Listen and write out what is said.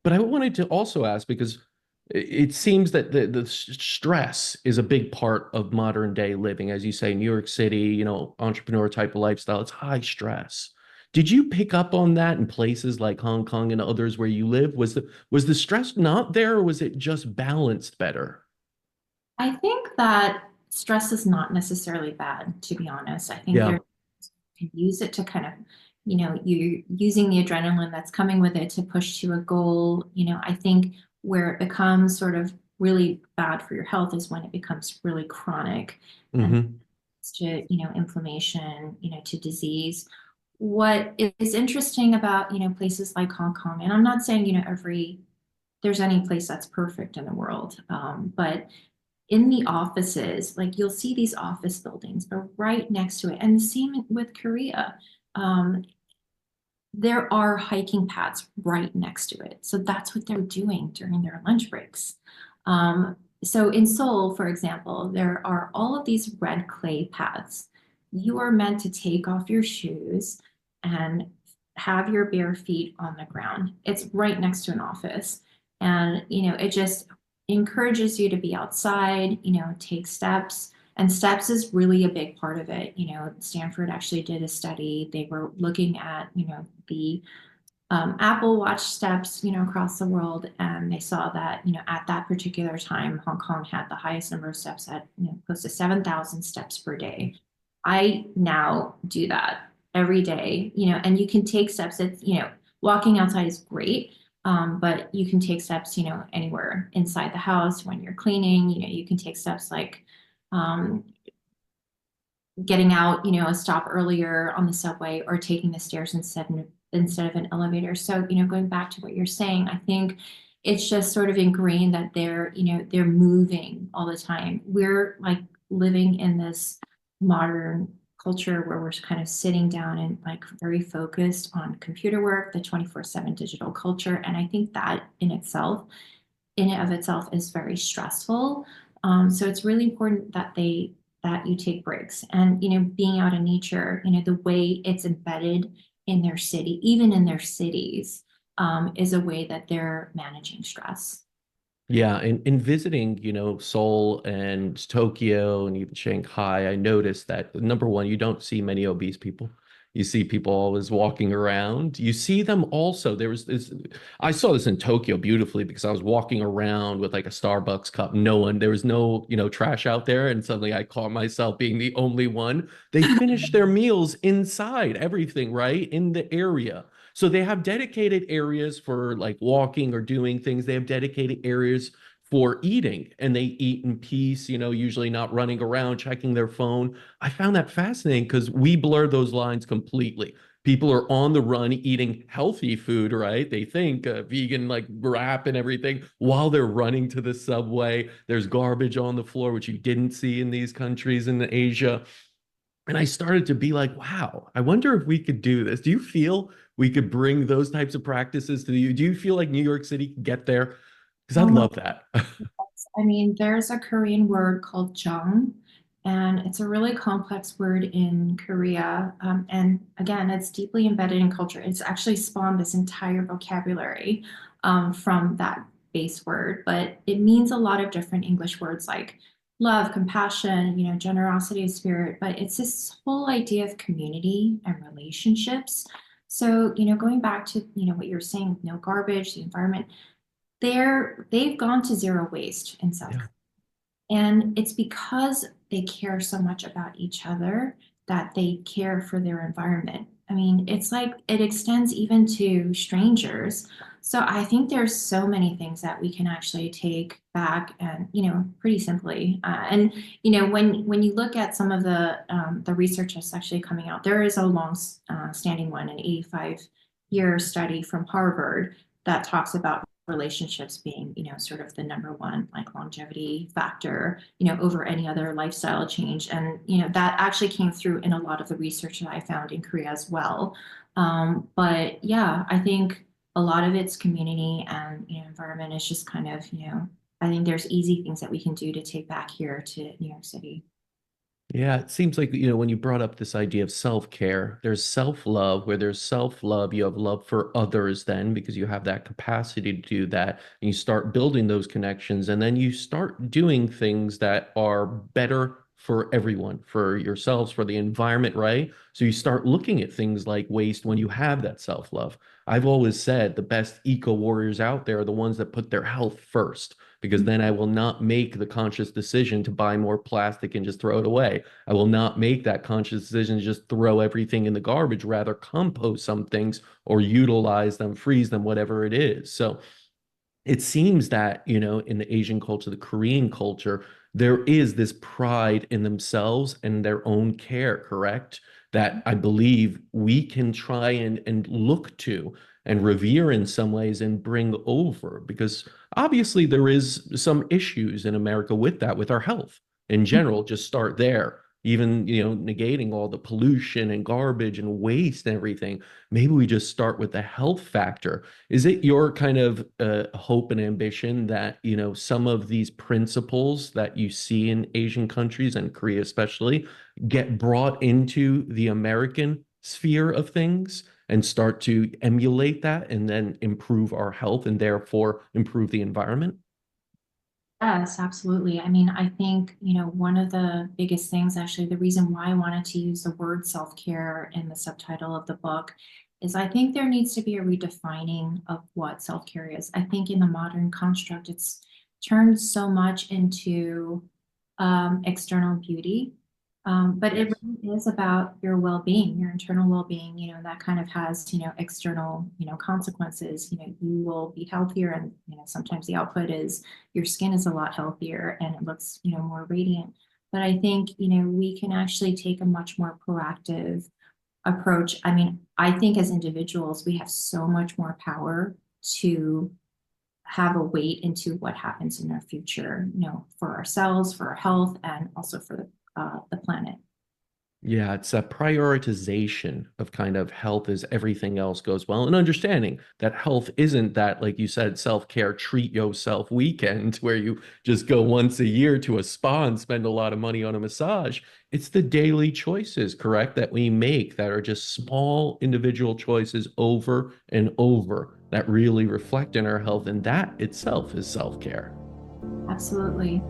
But I wanted to also ask because it seems that the stress is a big part of modern day living. As you say, New York City, entrepreneur type of lifestyle, it's high stress. Did you pick up on that in places like Hong Kong and others where you live? Was the stress not there, or was it just balanced better? I think that stress is not necessarily bad, to be honest. I think Yeah. there can use it to kind of, you're using the adrenaline that's coming with it to push to a goal. I think where it becomes sort of really bad for your health is when it becomes really chronic and Hmm. to, inflammation, to disease. What is interesting about, places like Hong Kong, and I'm not saying, there's any place that's perfect in the world, but in the offices, like you'll see these office buildings, but right next to it, and the same with Korea, um, there are hiking paths right next to it. So that's what they're doing during their lunch breaks. So in Seoul, for example, there are all of these red clay paths. You are meant to take off your shoes and have your bare feet on the ground. It's right next to an office. And, it just encourages you to be outside, take steps. And steps is really a big part of it. Stanford actually did a study. They were looking at, the Apple Watch steps, across the world, and they saw that, at that particular time, Hong Kong had the highest number of steps at, close to 7,000 steps per day. I now do that every day, and you can take steps that, walking outside is great. But you can take steps, anywhere inside the house when you're cleaning, you can take steps like um, getting out, a stop earlier on the subway or taking the stairs instead of an elevator. So, going back to what you're saying, I think it's just sort of ingrained that they're moving all the time. We're like living in this modern culture where we're kind of sitting down and like very focused on computer work, the 24/7 digital culture. And I think that in and of itself is very stressful. So it's really important that you take breaks and being out in nature, the way it's embedded in their city, even in their cities, is a way that they're managing stress. Yeah, in visiting, Seoul and Tokyo and even Shanghai, I noticed that number one, you don't see many obese people. You see people always walking around. You see them also. There was this, I saw this in Tokyo beautifully because I was walking around with like a Starbucks cup. There was no, trash out there. And suddenly I caught myself being the only one. They finished their meals inside, everything, right? In the area. So they have dedicated areas for like walking or doing things. They have dedicated areas for eating and they eat in peace, usually not running around checking their phone. I found that fascinating because we blur those lines completely. People are on the run eating healthy food, right? They think vegan like wrap and everything while they're running to the subway. There's garbage on the floor, which you didn't see in these countries in Asia. And I started to be like, wow, I wonder if we could do this. Do you feel we could bring those types of practices to you? Do you feel like New York City could get there? Because Oh I'd my love that. goodness. I mean, there's a Korean word called jung, and it's a really complex word in Korea. And again, it's deeply embedded in culture. It's actually spawned this entire vocabulary from that base word, but it means a lot of different English words like love, compassion, generosity of spirit. But it's this whole idea of community and relationships. So, going back to, what you're saying, no garbage, the environment, they've gone to zero waste in South Yeah. Korea. And it's because they care so much about each other that they care for their environment. I mean, it's like it extends even to strangers. So I think there's so many things that we can actually take back and, pretty simply. And when you look at some of the research that's actually coming out, there is a long standing one, an 85-year study from Harvard that talks about relationships being, sort of the number one like longevity factor, over any other lifestyle change. And, that actually came through in a lot of the research that I found in Korea as well. But yeah, I think a lot of it's community and, environment is just kind of, I think there's easy things that we can do to take back here to New York City. Yeah, it seems like, when you brought up this idea of self-care, there's self-love. Where there's self-love, you have love for others then because you have that capacity to do that. And you start building those connections, and then you start doing things that are better for everyone, for yourselves, for the environment, right? So you start looking at things like waste when you have that self-love. I've always said the best eco warriors out there are the ones that put their health first, because then I will not make the conscious decision to buy more plastic and just throw it away. I will not make that conscious decision to just throw everything in the garbage, rather compost some things or utilize them, freeze them, whatever it is. So it seems that, in the Asian culture, the Korean culture, there is this pride in themselves and their own care, correct? That I believe we can try and look to and revere in some ways and bring over, because obviously there is some issues in America with that, with our health in general. Just start there. Even, negating all the pollution and garbage and waste and everything. Maybe we just start with the health factor. Is it your kind of hope and ambition that, some of these principles that you see in Asian countries and Korea especially get brought into the American sphere of things and start to emulate that and then improve our health and therefore improve the environment? Yes, absolutely. I mean, I think, one of the biggest things, actually, the reason why I wanted to use the word self-care in the subtitle of the book is I think there needs to be a redefining of what self-care is. I think in the modern construct, it's turned so much into external beauty. But it Yes. really is about your well-being, your internal well-being, that kind of has, external, consequences. You will be healthier, and, sometimes the output is your skin is a lot healthier and it looks, more radiant. But I think, we can actually take a much more proactive approach. I mean, I think as individuals, we have so much more power to have a weight into what happens in our future, for ourselves, for our health, and also for the planet. Yeah, it's a prioritization of kind of health as everything else goes well, and understanding that health isn't that, like you said, self-care, treat yourself weekend where you just go once a year to a spa and spend a lot of money on a massage. It's the daily choices, correct, that we make that are just small individual choices over and over that really reflect in our health, and that itself is self-care. Absolutely.